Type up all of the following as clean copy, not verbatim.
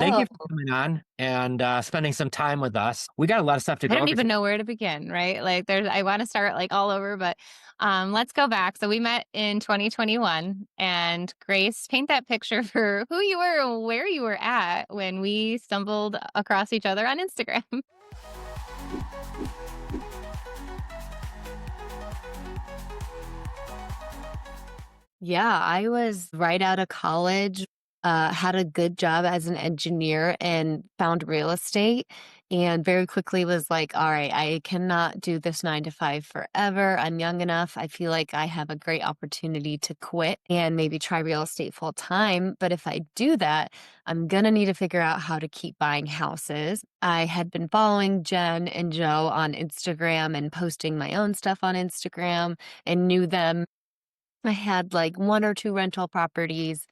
Thank Oh, you for coming on and spending some time with us. We got a lot of stuff to I go don't over even today. know where to begin, right? Like I want to start like all over, but let's go back. So we met in 2021 and Grace, paint that picture for who you were and where you were at when we stumbled across each other on Instagram. Yeah, I was right out of college, had a good job as an engineer and found real estate, and very quickly was like, all right, I cannot do this 9 to 5 forever. I'm young enough. I feel like I have a great opportunity to quit and maybe try real estate full time. But if I do that, I'm going to need to figure out how to keep buying houses. I had been following Jen and Joe on Instagram and posting my own stuff on Instagram and knew them. I had like 1 or 2 rental properties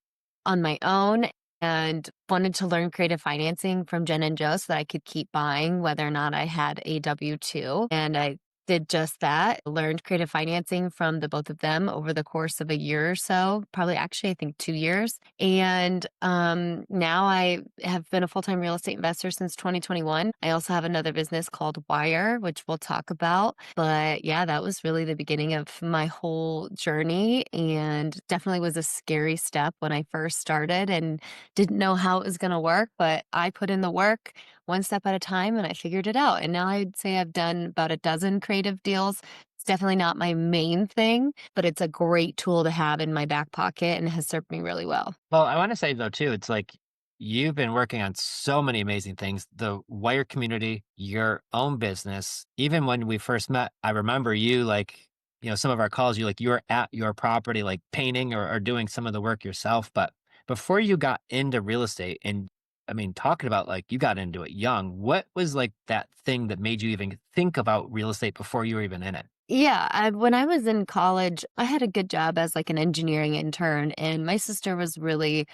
on my own and wanted to learn creative financing from Jen and Joe so that I could keep buying whether or not I had a W-2. And I did just that, learned creative financing from the both of them over the course of a year or so, probably actually, I think 2 years. And now I have been a full time real estate investor since 2021. I also have another business called WIIRE, which we'll talk about. But yeah, that was really the beginning of my whole journey and definitely was a scary step when I first started and didn't know how it was going to work. But I put in the work one step at a time and I figured it out. And now I'd say I've done about a dozen creative deals. It's definitely not my main thing, but it's a great tool to have in my back pocket and has served me really well. Well, I want to say though too, it's like you've been working on so many amazing things. The Wire community, your own business. Even when we first met, I remember you like, some of our calls, you were at your property, like painting or doing some of the work yourself. But before you got into real estate and I mean, talking about like you got into it young, what was like that thing that made you even think about real estate before you were even in it? Yeah, when I was in college, I had a good job as like an engineering intern, and my sister was really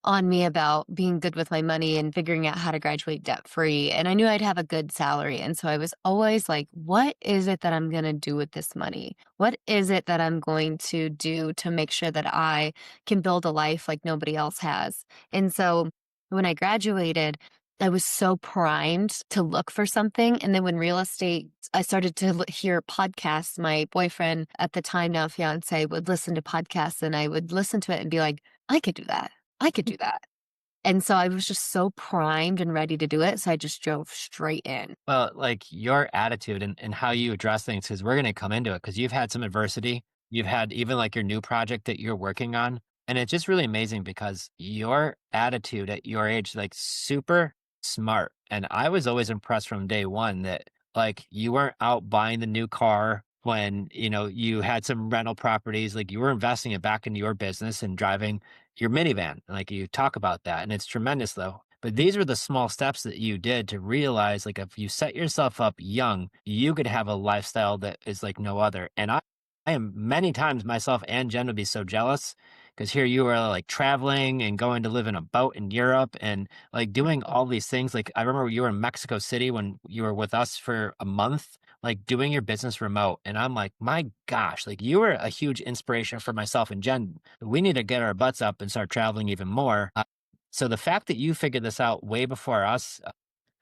on me about being good with my money and figuring out how to graduate debt free. And I knew I'd have a good salary. And so I was always like, what is it that I'm going to do with this money? What is it that I'm going to do to make sure that I can build a life like nobody else has? And so when I graduated, I was so primed to look for something. And then when real estate, I started to hear podcasts. My boyfriend at the time, now fiance, would listen to podcasts and I would listen to it and be like, I could do that. I could do that. And so I was just so primed and ready to do it, so I just drove straight in. Well, like your attitude and how you address things, because we're going to come into it, because you've had some adversity. You've had even like your new project that you're working on. And it's just really amazing because your attitude at your age, like super smart. And I was always impressed from day one that like you weren't out buying the new car when, you had some rental properties, like you were investing it back into your business and driving your minivan. Like you talk about that. And it's tremendous though. But these are the small steps that you did to realize like if you set yourself up young, you could have a lifestyle that is like no other. And I am many times myself and Jen would be so jealous because here you are like traveling and going to live in a boat in Europe and like doing all these things. Like I remember you were in Mexico City when you were with us for a month, like doing your business remote. And I'm like, my gosh, like you were a huge inspiration for myself and Jen. We need to get our butts up and start traveling even more. So the fact that you figured this out way before us,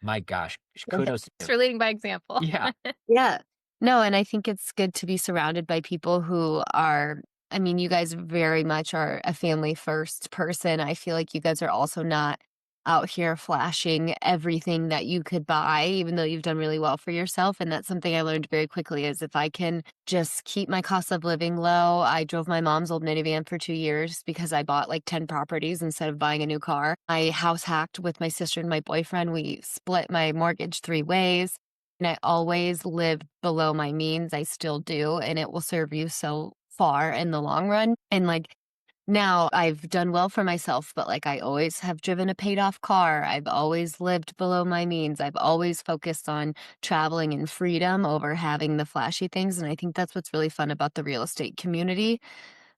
my gosh, kudos to Thanks you. for leading by example. Yeah. Yeah. No, and I think it's good to be surrounded by people who are I mean, you guys very much are a family first person. I feel like you guys are also not out here flashing everything that you could buy, even though you've done really well for yourself. And that's something I learned very quickly is if I can just keep my cost of living low. I drove my mom's old minivan for 2 years because I bought like 10 properties instead of buying a new car. I house hacked with my sister and my boyfriend. We split my mortgage 3 ways. And I always lived below my means. I still do. And it will serve you so far in the long run. And like now I've done well for myself, but like I always have driven a paid off car. I've always lived below my means. I've always focused on traveling and freedom over having the flashy things. And I think that's what's really fun about the real estate community,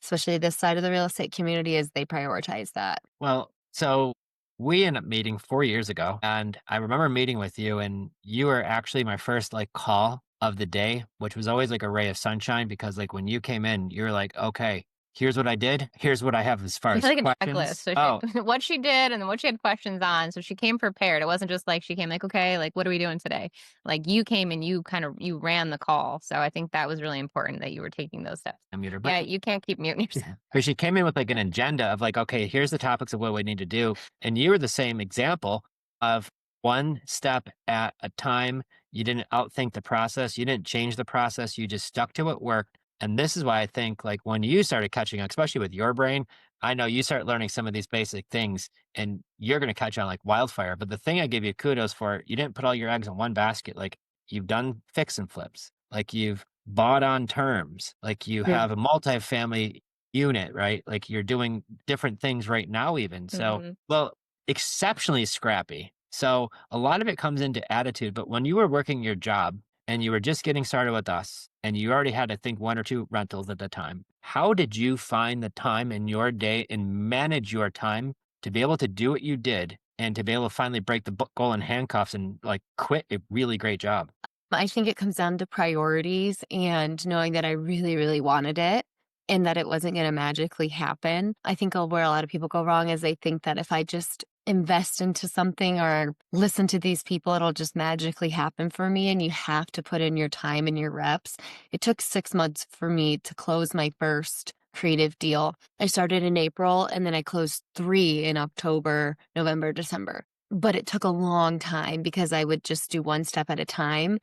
especially this side of the real estate community, is they prioritize that. Well, so we ended up meeting 4 years ago, and I remember meeting with you, and you were actually my first like call of the day, which was always like a ray of sunshine because like when you came in, you were like, okay. Here's what I did. Here's what I have as far as Like a checklist. questions. So she Oh, what she did and then what she had questions on. So she came prepared. It wasn't just like she came like, okay, like what are we doing today? Like you came and you kind of you ran the call. So I think that was really important that you were taking those steps. I mute her, Yeah, you can't keep muting yourself. but she came in with like an agenda of like, okay, here's the topics of what we need to do. And you were the same example of one step at a time. You didn't outthink the process. You didn't change the process. You just stuck to what worked. And this is why I think like when you started catching on, especially with your brain, I know you start learning some of these basic things and you're going to catch on like wildfire. But the thing I give you kudos for, you didn't put all your eggs in one basket. Like you've done fix and flips, like you've bought on terms, like you Yeah. have a multifamily unit, right? Like you're doing different things right now, even. So, Mhm. well, exceptionally scrappy. So, a lot of it comes into attitude. But when you were working your job and you were just getting started with us and you already had, I think, one or two rentals at the time, how did you find the time in your day and manage your time to be able to do what you did and to be able to finally break the goal in handcuffs and like quit a really great job? I think it comes down to priorities and knowing that I really, really wanted it and that it wasn't going to magically happen. I think where a lot of people go wrong is they think that if I just invest into something or listen to these people, it'll just magically happen for me. And you have to put in your time and your reps. It took 6 months for me to close my first creative deal. I started in April and then I closed three in October, November, December. But it took a long time because I would just do one step at a time.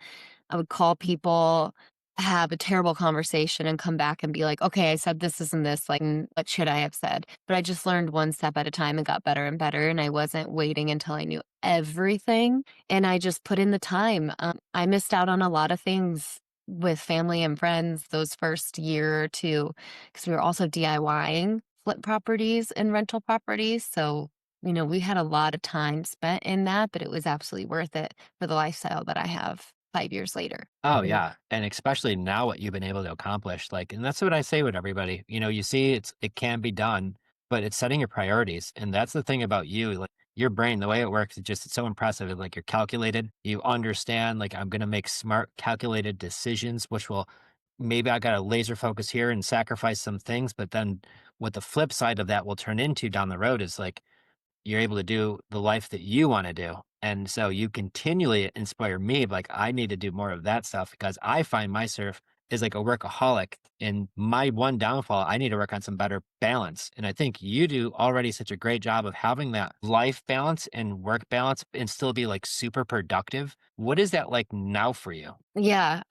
I would call people, have a terrible conversation, and come back and be like, okay, I said this and this. Like, what should I have said? But I just learned one step at a time and got better and better. And I wasn't waiting until I knew everything. And I just put in the time. I missed out on a lot of things with family and friends those first year or two because we were also DIYing flip properties and rental properties. So, we had a lot of time spent in that, but it was absolutely worth it for the lifestyle that I have 5 years later. Oh, yeah, and especially now what you've been able to accomplish, like and that's what I say with everybody, you see it can be done, but it's setting your priorities, and that's the thing about you, like, your brain, the way it works, it's so impressive, like, you're calculated, you understand, like, I'm gonna make smart, calculated decisions, which will maybe I gotta laser focus here and sacrifice some things, but then what the flip side of that will turn into down the road is, like, you're able to do the life that you want to do. And so you continually inspire me, like, I need to do more of that stuff because I find myself is like a workaholic. And my one downfall, I need to work on some better balance. And I think you do already such a great job of having that life balance and work balance and still be like super productive. What is that like now for you? Yeah,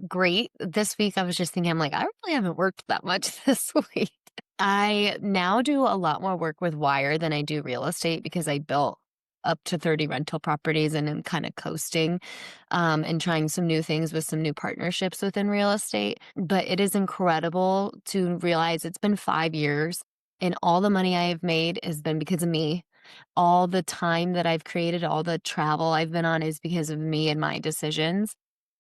great. This week, I was just thinking, I'm like, I really haven't worked that much this week. I now do a lot more work with WIIRE than I do real estate because I built up to 30 rental properties and am kind of coasting and trying some new things with some new partnerships within real estate. But it is incredible to realize it's been 5 years and all the money I have made has been because of me. All the time that I've created, all the travel I've been on is because of me and my decisions.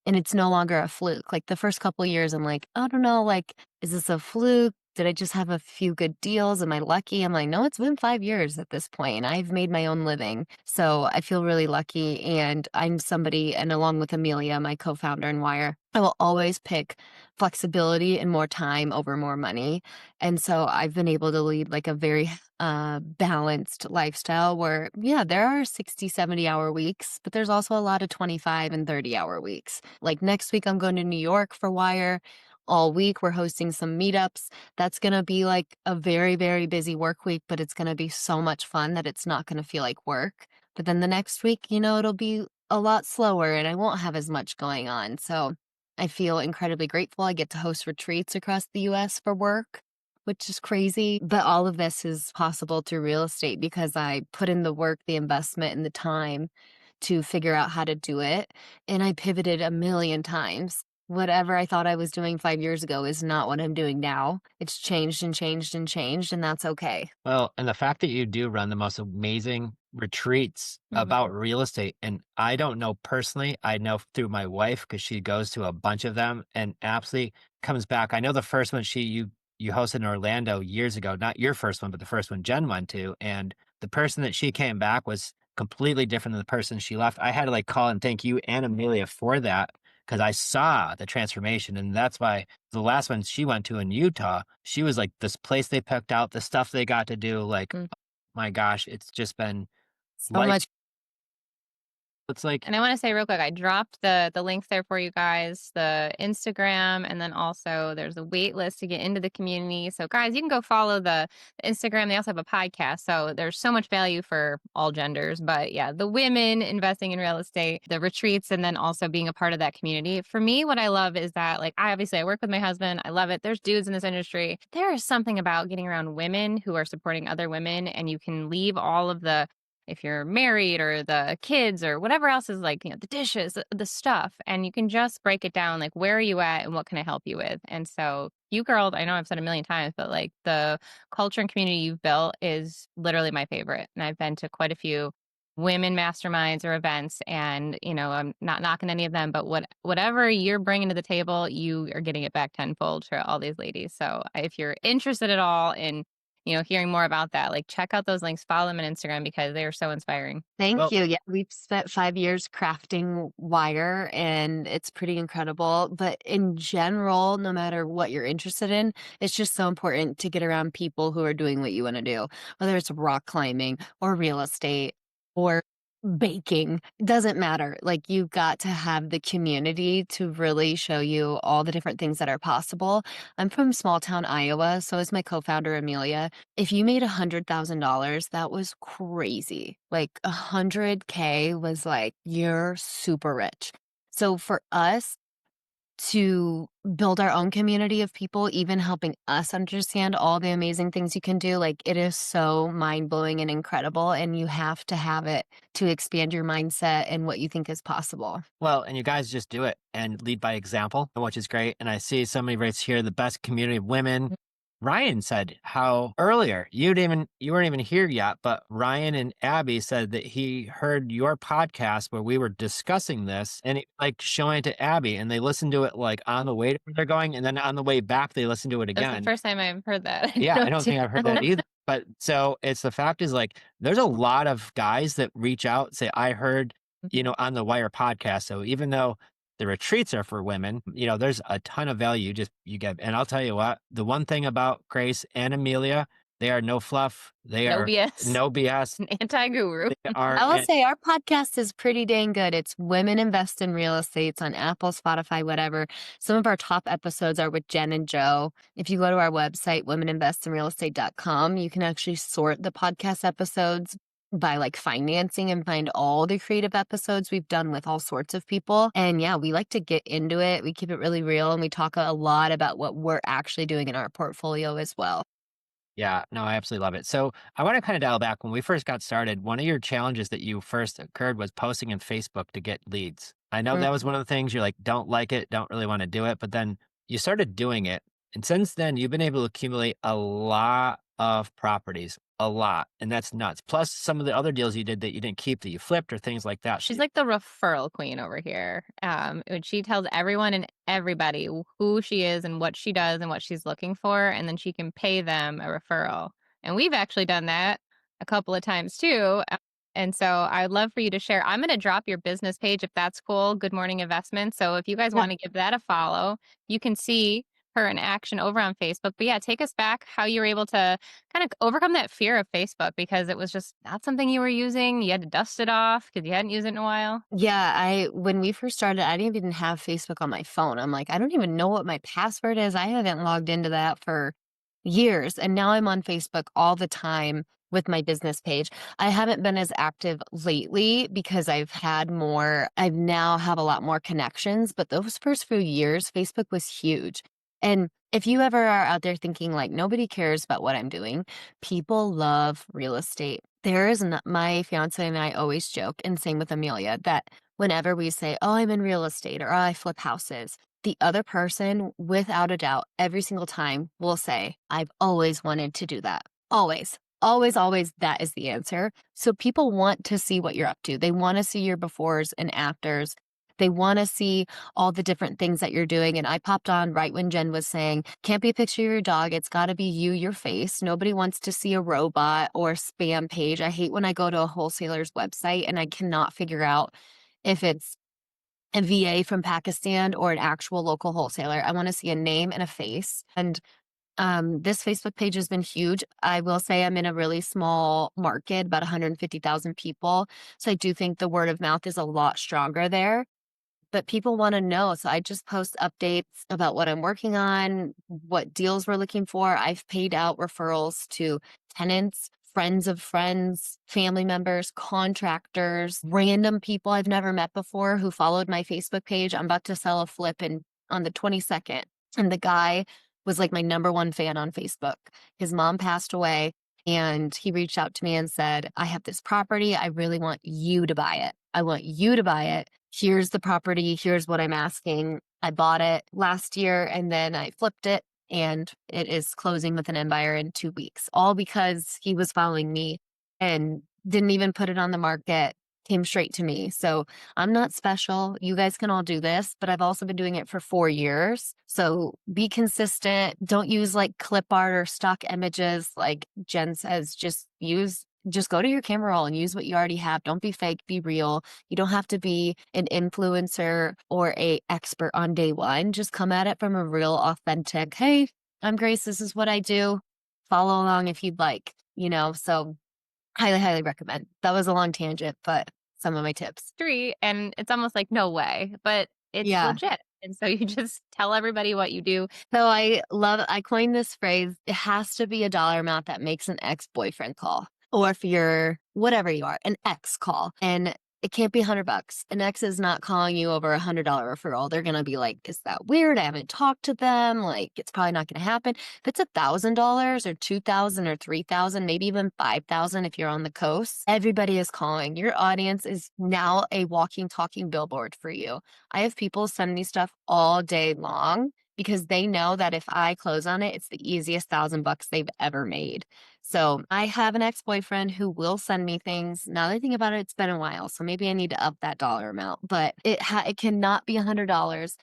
And it's no longer a fluke. Like the first couple years, I'm like, I don't know, like, is this a fluke? Did I just have a few good deals? Am I lucky? I'm like, no, it's been 5 years at this point, and I've made my own living. So I feel really lucky. And I'm somebody, and along with Amelia, my co founder in WIIRE, I will always pick flexibility and more time over more money. And so I've been able to lead like a very balanced lifestyle where, yeah, there are 60, 70-hour weeks, but there's also a lot of 25 and 30-hour weeks. Like next week, I'm going to New York for WIIRE. All week, we're hosting some meetups. That's going to be like a very, very busy work week, but it's going to be so much fun that it's not going to feel like work. But then the next week, it'll be a lot slower and I won't have as much going on. So I feel incredibly grateful. I get to host retreats across the US for work, which is crazy. But all of this is possible through real estate because I put in the work, the investment, and the time to figure out how to do it. And I pivoted a million times. Whatever I thought I was doing 5 years ago is not what I'm doing now. It's changed and changed and changed, and that's okay. Well, and the fact that you do run the most amazing retreats about Mhm. real estate, and I don't know personally, I know through my wife because she goes to a bunch of them and absolutely comes back. I know the first one you hosted in Orlando years ago, not your first one, but the first one Jen went to, and the person that she came back was completely different than the person she left. I had to like call and thank you and Amelia for that because I saw the transformation. And that's why the last one she went to in Utah, she was like, this place they picked out, the stuff they got to do, like, Mm. my gosh, it's just been So life. much. It's like, And I want to say real quick, I dropped the links there for you guys, the Instagram, and then also there's a wait list to get into the community. So guys, you can go follow the Instagram. They also have a podcast. So there's so much value for all genders. But yeah, the women investing in real estate, the retreats, and then also being a part of that community. For me, what I love is that like I work with my husband. I love it. There's dudes in this industry. There is something about getting around women who are supporting other women, and you can leave all of the if you're married or the kids or whatever else is like, the dishes, the stuff, and you can just break it down like, where are you at and what can I help you with? And so, you girls, I know I've said a million times, but like the culture and community you've built is literally my favorite. And I've been to quite a few women masterminds or events, and I'm not knocking any of them, but whatever you're bringing to the table, you are getting it back tenfold for all these ladies. So if you're interested at all in hearing more about that, like check out those links, follow them on Instagram because they are so inspiring. Thank well, you. Yeah, we've spent 5 years crafting WIIRE and it's pretty incredible. But in general, no matter what you're interested in, it's just so important to get around people who are doing what you want to do, whether it's rock climbing or real estate or baking. It doesn't matter. Like, you've got to have the community to really show you all the different things that are possible. I'm from small town Iowa. So is my co-founder, Amelia. If you made $100,000, that was crazy. Like 100K was like, you're super rich. So for us to build our own community of people, even helping us understand all the amazing things you can do, like, it is so mind blowing and incredible. And you have to have it to expand your mindset and what you think is possible. and you guys just do it and lead by example, which is great. And I see somebody right here, the best community of women. Ryan said how earlier you weren't even here yet, but Ryan and Abby said that he heard your podcast where we were discussing this and like showing it to Abby, and they listened to it like on the way to where they're going, and then on the way back they listened to it That's the again. first time I've heard that. I Yeah, know I don't too. think I've heard that either. But so it's the fact is like there's a lot of guys that reach out, say, I heard, on the WIIRE podcast. So even though the retreats are for women, there's a ton of value just you get. And I'll tell you what, the one thing about Grace and Amelia, they are no fluff. They No are BS. no BS. An anti-guru. They are I will say our podcast is pretty dang good. It's Women Invest in Real Estate. It's on Apple, Spotify, whatever. Some of our top episodes are with Jenn and Joe. If you go to our website, womeninvestinrealestate.com, you can actually sort the podcast episodes by like financing and find all the creative episodes we've done with all sorts of people. And yeah, we like to get into it. We keep it really real and we talk a lot about what we're actually doing in our portfolio as well. Yeah, no, I absolutely love it. So I want to kind of dial back. When we first got started, one of your challenges that you first occurred was posting in Facebook to get leads. I know that was one of the things you're like, don't like it, don't really want to do it, but then you started doing it. And since then, you've been able to accumulate a lot of properties, a lot. And that's nuts. Plus some of the other deals you did that you didn't keep that you flipped or things like that. She's like the referral queen over here. And she tells everyone and everybody who she is and what she does and what she's looking for, and then she can pay them a referral. And we've actually done that a couple of times too. And so I'd love for you to share. I'm going to drop your business page if that's cool. Good Morning Investments. So if you guys Yeah. want to give that a follow, you can see her in action over on Facebook. But yeah, take us back how you were able to kind of overcome that fear of Facebook because it was just not something you were using. You had to dust it off because you hadn't used it in a while. Yeah, when we first started, I didn't even have Facebook on my phone. I'm like, I don't even know what my password is. I haven't logged into that for years. And now I'm on Facebook all the time with my business page. I haven't been as active lately because I've now have a lot more connections, but those first few years, Facebook was huge. And if you ever are out there thinking like nobody cares about what I'm doing, people love real estate. There is not, my fiance and I always joke, and same with Amelia, that whenever we say, oh, I'm in real estate or oh, I flip houses, the other person, without a doubt, every single time will say, I've always wanted to do that. Always. Always, always, that is the answer. So people want to see what you're up to. They want to see your befores and afters. They want to see all the different things that you're doing. And I popped on right when Jen was saying, can't be a picture of your dog. It's got to be you, your face. Nobody wants to see a robot or spam page. I hate when I go to a wholesaler's website and I cannot figure out if it's a VA from Pakistan or an actual local wholesaler. I want to see a name and a face. And this Facebook page has been huge. I will say I'm in a really small market, about 150,000 people. So I do think the word of mouth is a lot stronger there. But people want to know. So I just post updates about what I'm working on, what deals we're looking for. I've paid out referrals to tenants, friends of friends, family members, contractors, random people I've never met before who followed my Facebook page. I'm about to sell a flip on the 22nd. And the guy was like my number one fan on Facebook. His mom passed away. And he reached out to me and said, I have this property. I really want you to buy it. I want you to buy it. Here's the property. Here's what I'm asking. I bought it last year and then I flipped it and it is closing with an end buyer in 2 weeks, all because he was following me and didn't even put it on the market, came straight to me. So I'm not special. You guys can all do this, but I've also been doing it for 4 years. So be consistent. Don't use like clip art or stock images. Like Jenn says, just go to your camera roll and use what you already have. Don't be fake, be real. You don't have to be an influencer or a expert on day one. Just come at it from a real authentic, hey, I'm Grace. This is what I do. Follow along if you'd like, so highly, highly recommend. That was a long tangent, but some of my tips. Street, and it's almost like no way, but it's Yeah. legit. And so you just tell everybody what you do. So I coined this phrase. It has to be a dollar amount that makes an ex-boyfriend call. Or if you're whatever you are, an ex call. And it can't be $100. An ex is not calling you over $100 referral. They're going to be like, is that weird? I haven't talked to them. Like, it's probably not going to happen. If it's $1,000 or 2,000 or 3,000, maybe even 5,000 if you're on the coast, everybody is calling. Your audience is now a walking, talking billboard for you. I have people send me stuff all day long because they know that if I close on it, it's the easiest $1,000 they've ever made. So I have an ex-boyfriend who will send me things. Now that I think about it, it's been a while, so maybe I need to up that dollar amount. But it cannot be $100.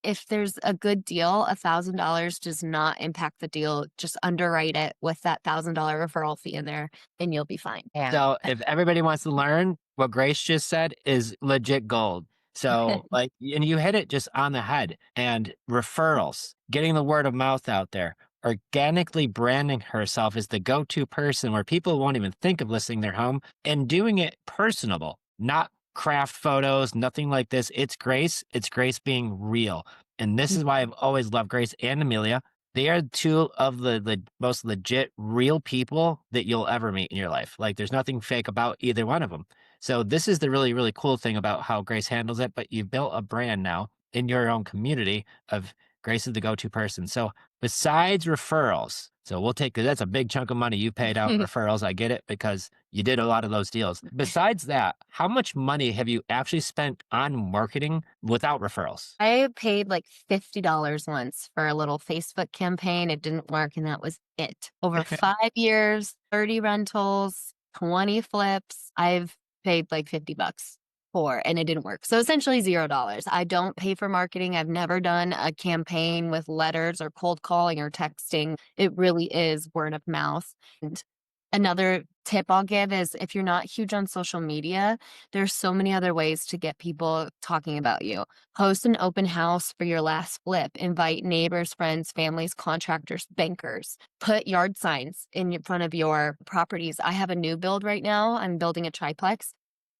If there's a good deal, $1,000 does not impact the deal. Just underwrite it with that $1,000 referral fee in there, and you'll be fine. Yeah. So if everybody wants to learn, what Grace just said is legit gold. So and you hit it just on the head. And referrals, getting the word of mouth out there, organically branding herself as the go-to person where people won't even think of listing their home and doing it personable, not craft photos, nothing like this. It's Grace. It's Grace being real. And this is why I've always loved Grace and Amelia. They are two of the most legit, real people that you'll ever meet in your life. Like, there's nothing fake about either one of them. So this is the really, really cool thing about how Grace handles it. But you've built a brand now in your own community of Grace is the go-to person. So besides referrals, so we'll take that's a big chunk of money you paid out referrals. I get it because you did a lot of those deals. Besides that, how much money have you actually spent on marketing without referrals? I paid like $50 once for a little Facebook campaign. It didn't work, and that was it. Over 5 years, 30 rentals, 20 flips. I've paid like $50 for, and it didn't work. So essentially $0. I don't pay for marketing. I've never done a campaign with letters or cold calling or texting. It really is word of mouth. And another tip I'll give is if you're not huge on social media, there's so many other ways to get people talking about you. Host an open house for your last flip. Invite neighbors, friends, families, contractors, bankers. Put yard signs in front of your properties. I have a new build right now. I'm building a triplex,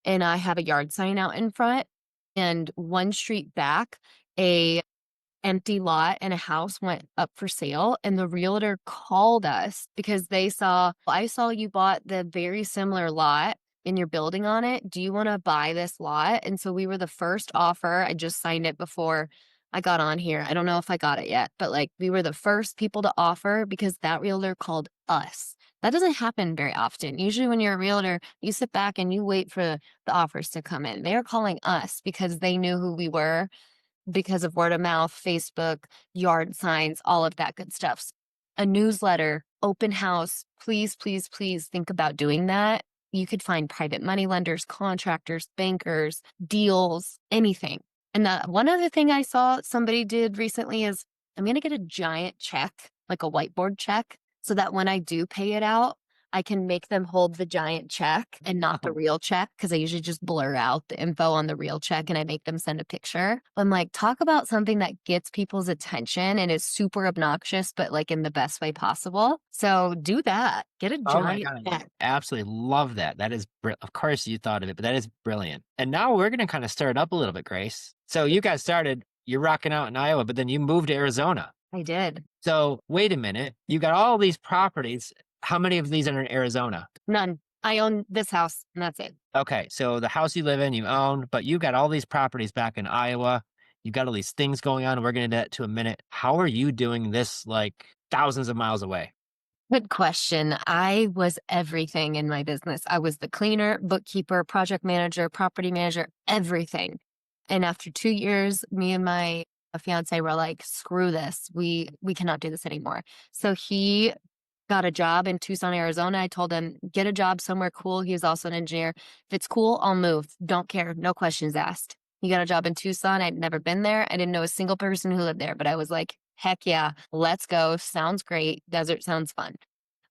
and I have a yard sign out in front. And one street back, a empty lot and a house went up for sale, and the realtor called us because I saw you bought the very similar lot and you're building on it. Do you want to buy this lot? And so we were the first offer. I just signed it before I got on here. I don't know if I got it yet, but like we were the first people to offer because that realtor called us. That doesn't happen very often. Usually when you're a realtor, you sit back and you wait for the offers to come in. They're calling us because they knew who we were because of word of mouth, Facebook, yard signs, all of that good stuff. A newsletter, open house, please, please, please think about doing that. You could find private money lenders, contractors, bankers, deals, anything. And one other thing I saw somebody did recently is I'm going to get a giant check, like a whiteboard check, so that when I do pay it out, I can make them hold the giant check and not the Oh, real check because I usually just blur out the info on the real check and I make them send a picture. I'm like, talk about something that gets people's attention and is super obnoxious, but like in the best way possible. So do that. Get a oh my giant God. I check. absolutely love that. That is, of course you thought of it, but that is brilliant. And now we're going to kind of stir it up a little bit, Grace. So you guys started, you're rocking out in Iowa, but then you moved to Arizona. I did. So wait a minute, you got all these properties. How many of these are in Arizona? None. I own this house and that's it. Okay, so the house you live in, you own, but you got all these properties back in Iowa. You got all these things going on. We're going to get to a minute. How are you doing this like thousands of miles away? Good question. I was everything in my business. I was the cleaner, bookkeeper, project manager, property manager, everything. And after 2 years, me and my fiance were like, screw this. We cannot do this anymore. So he got a job in Tucson, Arizona. I told him, get a job somewhere cool. He was also an engineer. If it's cool, I'll move. Don't care. No questions asked. He got a job in Tucson. I'd never been there. I didn't know a single person who lived there, but I was like, heck yeah, let's go. Sounds great. Desert sounds fun.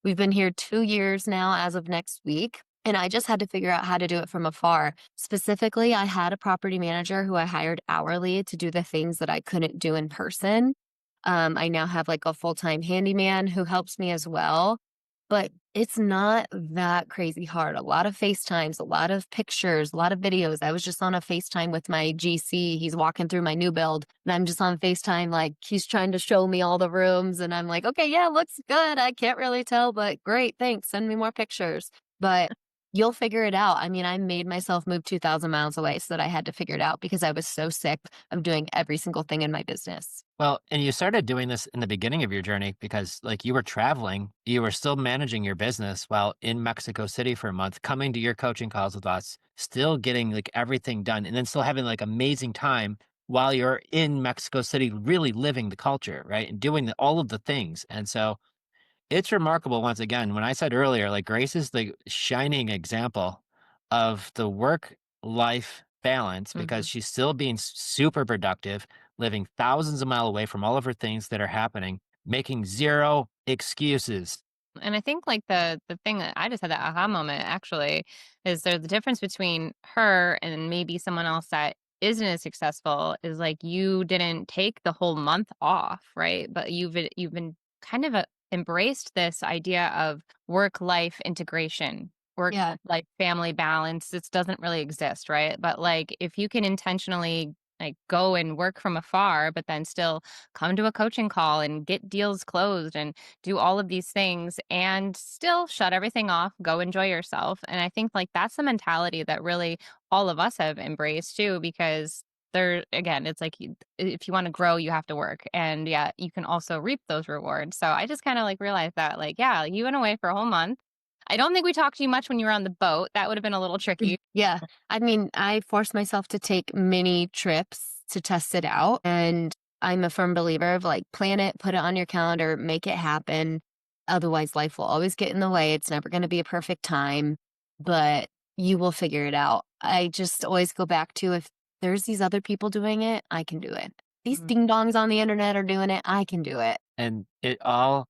We've been here 2 years now as of next week. And I just had to figure out how to do it from afar. Specifically, I had a property manager who I hired hourly to do the things that I couldn't do in person. I now have like a full-time handyman who helps me as well, but it's not that crazy hard. A lot of FaceTimes, a lot of pictures, a lot of videos. I was just on a FaceTime with my GC. He's walking through my new build and I'm just on FaceTime. Like he's trying to show me all the rooms and I'm like, okay, yeah, looks good. I can't really tell, but great. Thanks. Send me more pictures. But you'll figure it out. I mean, I made myself move 2,000 miles away so that I had to figure it out because I was so sick of doing every single thing in my business. Well, and you started doing this in the beginning of your journey because like you were traveling, you were still managing your business while in Mexico City for a month, coming to your coaching calls with us, still getting like everything done and then still having like amazing time while you're in Mexico City, really living the culture, right? And doing all of the things. And so it's remarkable once again, when I said earlier, like Grace is the shining example of the work life balance because Mhm. she's still being super productive, living thousands of miles away from all of her things that are happening, making zero excuses. And I think like the thing that I just had that aha moment actually is there's the difference between her and maybe someone else that isn't as successful is like you didn't take the whole month off, right? But you've been kind of embraced this idea of work life integration, work Yeah. life family balance. This doesn't really exist, right? But like if you can intentionally like go and work from afar, but then still come to a coaching call and get deals closed and do all of these things and still shut everything off, go enjoy yourself. And I think like that's the mentality that really all of us have embraced too, because there again, it's like if you want to grow, you have to work. And yeah, you can also reap those rewards. So I just kind of like realized that, like, yeah, you went away for a whole month. I don't think we talked to you much when you were on the boat. That would have been a little tricky. Yeah. I mean, I forced myself to take mini trips to test it out. And I'm a firm believer of like, plan it, put it on your calendar, make it happen. Otherwise, life will always get in the way. It's never going to be a perfect time, but you will figure it out. I just always go back to if there's these other people doing it, I can do it. These Mhm. ding dongs on the internet are doing it, I can do it. And it all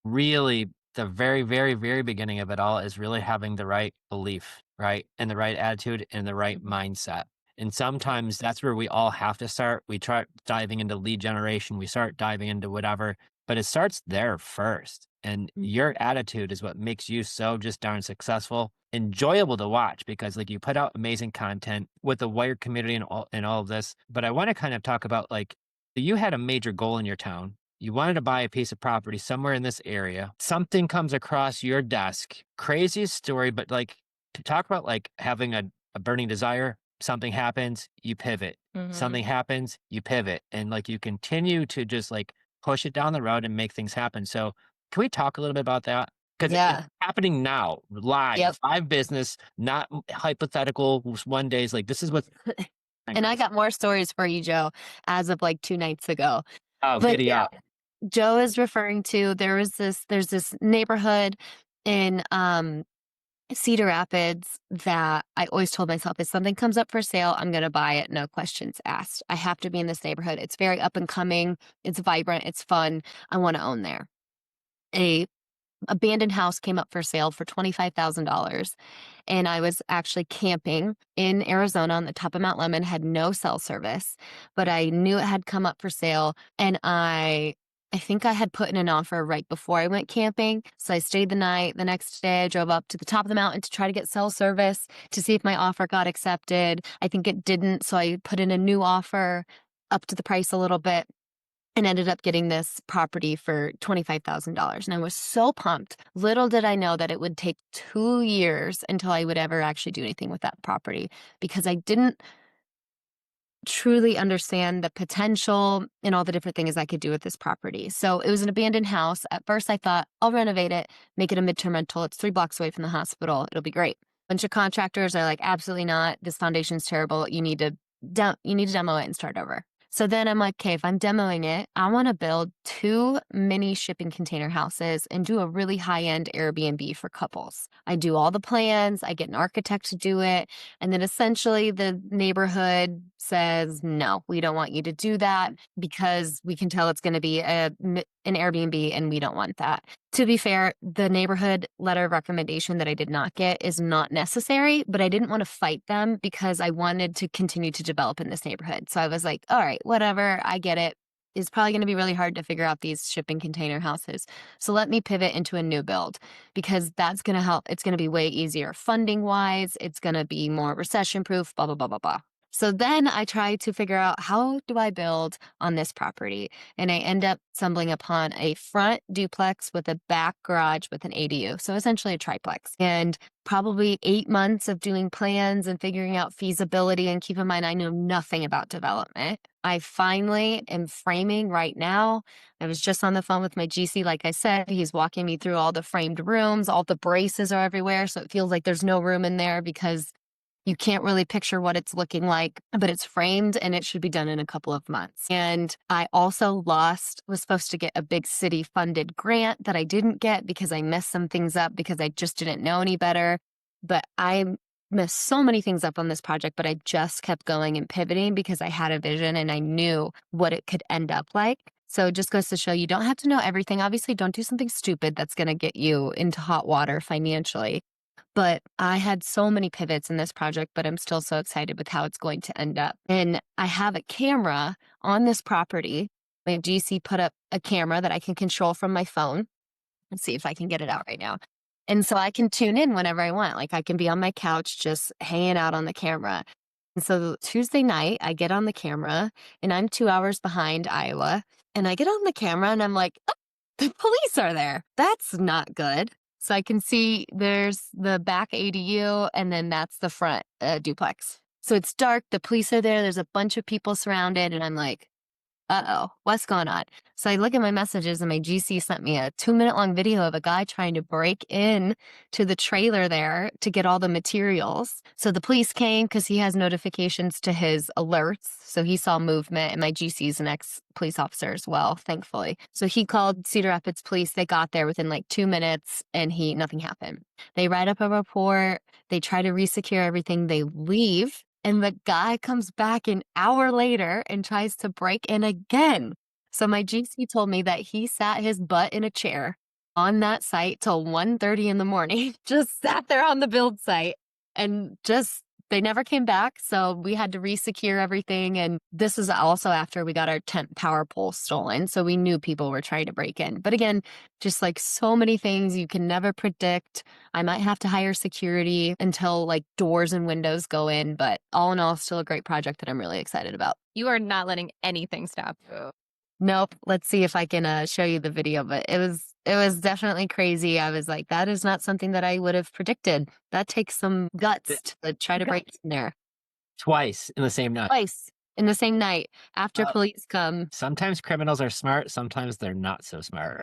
really, the very, very, very beginning of it all is really having the right belief, right? And the right attitude and the right Mhm. mindset. And sometimes that's where we all have to start. We try diving into lead generation, we start diving into whatever, but it starts there first. And your attitude is what makes you so just darn successful, enjoyable to watch because like you put out amazing content with the WIIRE community and all of this. But I want to kind of talk about like you had a major goal in your town. You wanted to buy a piece of property somewhere in this area. Something comes across your desk. Craziest story, but like to talk about like having a burning desire, something happens, you pivot. Mhm. Something happens, you pivot. And like you continue to just like push it down the road and make things happen. So can we talk a little bit about that? Because it's Yeah. happening now, Yep. live business, not hypothetical one days. Like this is what's And I got more stories for you, Joe, as of like 2 nights ago. oh, But giddy yeah, up. Joe is referring to there's this neighborhood in Cedar Rapids that I always told myself if something comes up for sale, I'm gonna buy it, no questions asked. I have to be in this neighborhood. It's very up and coming, it's vibrant, it's fun. I want to own there. A abandoned house came up for sale for $25,000. And I was actually camping in Arizona on the top of Mount Lemmon, had no cell service, but I knew it had come up for sale. And I think I had put in an offer right before I went camping. So I stayed the night. The next day, I drove up to the top of the mountain to try to get cell service to see if my offer got accepted. I think it didn't. So I put in a new offer, up to the price a little bit, and ended up getting this property for $25,000. And I was so pumped. Little did I know that it would take 2 years until I would ever actually do anything with that property, because I didn't truly understand the potential and all the different things I could do with this property. So it was an abandoned house. At first, I thought, I'll renovate it, make it a midterm rental. It's 3 blocks away from the hospital. It'll be great. Bunch of contractors are like, absolutely not. This foundation's terrible. You need to demo it and start over. So then I'm like, okay, if I'm demoing it, I want to build 2 mini shipping container houses and do a really high-end Airbnb for couples. I do all the plans, I get an architect to do it, and then essentially the neighborhood says, no, we don't want you to do that because we can tell it's going to be an Airbnb and we don't want that. To be fair, the neighborhood letter of recommendation that I did not get is not necessary, but I didn't want to fight them because I wanted to continue to develop in this neighborhood. So I was like, all right, whatever, I get it. It's probably going to be really hard to figure out these shipping container houses. So let me pivot into a new build, because that's going to help. It's going to be way easier funding wise. It's going to be more recession proof, blah, blah, blah, blah, blah. So then I tried to figure out, how do I build on this property? And I end up stumbling upon a front duplex with a back garage with an ADU. So essentially a triplex. And probably 8 months of doing plans and figuring out feasibility. And keep in mind, I know nothing about development. I finally am framing right now. I was just on the phone with my GC. Like I said, he's walking me through all the framed rooms. All the braces are everywhere. So it feels like there's no room in there because you can't really picture what it's looking like, but it's framed and it should be done in a couple of months. And I also was supposed to get a big city funded grant that I didn't get because I messed some things up because I just didn't know any better. But I messed so many things up on this project, but I just kept going and pivoting because I had a vision and I knew what it could end up like. So it just goes to show, you don't have to know everything. Obviously, don't do something stupid that's going to get you into hot water financially. But I had so many pivots in this project, but I'm still so excited with how it's going to end up. And I have a camera on this property. My GC put up a camera that I can control from my phone. Let's see if I can get it out right now. And so I can tune in whenever I want. Like, I can be on my couch just hanging out on the camera. And so Tuesday night, I get on the camera and I'm 2 hours behind Iowa. And I get on the camera and I'm like, oh, the police are there. That's not good. So I can see there's the back ADU and then that's the front duplex. So it's dark. The police are there. There's a bunch of people surrounded. And I'm like, uh-oh, what's going on? So I look at my messages and my GC sent me a 2-minute long video of a guy trying to break in to the trailer there to get all the materials. So the police came because he has notifications to his alerts. So he saw movement, and my GC is an ex-police officer as well, thankfully. So he called Cedar Rapids Police. They got there within like 2 minutes and nothing happened. They write up a report. They try to resecure everything. They leave. And the guy comes back an hour later and tries to break in again. So my GC told me that he sat his butt in a chair on that site till 1:30 in the morning, just sat there on the build site and they never came back. So we had to resecure everything. And this is also after we got our tent power pole stolen. So we knew people were trying to break in. But again, just like so many things you can never predict. I might have to hire security until like doors and windows go in. But all in all, still a great project that I'm really excited about. You are not letting anything stop you. Nope. Let's see if I can show you the video. But it was definitely crazy. I was like, that is not something that I would have predicted. That takes some guts to try to break in there. Twice in the same night. Twice in the same night after police come. Sometimes criminals are smart. Sometimes they're not so smart.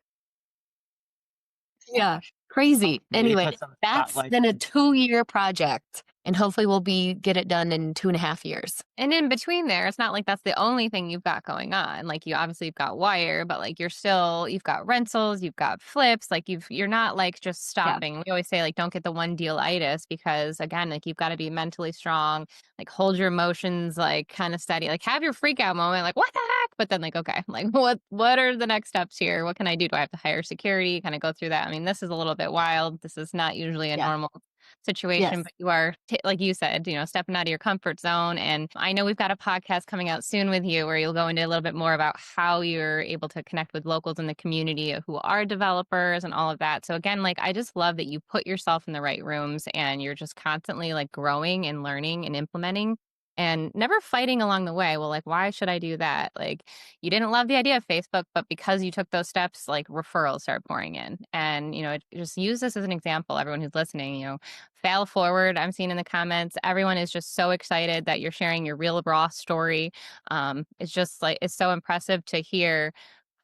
Yeah. Crazy. Maybe Anyway, put some that's spotlight been a on- 2-year project. and hopefully get it done in 2.5 years. And in between there, it's not like that's the only thing you've got going on. Like you obviously you've got WIIRE, but like you've got rentals, you've got flips, like you're not like just Yeah. stopping. We always say like don't get the one deal itis because again, like you've got to be mentally strong, like hold your emotions like kind of steady, like have your freak out moment, like what the heck? But then like, okay, like what are the next steps here? What can I do? Do I have to hire security? Kind of go through that. I mean, this is a little bit wild. This is not usually a Yeah. normal situation, Yes. but you are, like you said, stepping out of your comfort zone. And I know we've got a podcast coming out soon with you where you'll go into a little bit more about how you're able to connect with locals in the community who are developers and all of that. So again, like I just love that you put yourself in the right rooms and you're just constantly like growing and learning and implementing and never fighting along the way. Well, like, why should I do that? Like, you didn't love the idea of Facebook, but because you took those steps, like referrals start pouring in. And, just use this as an example, everyone who's listening, fail forward. I'm seeing in the comments, everyone is just so excited that you're sharing your real raw story. It's just like, it's so impressive to hear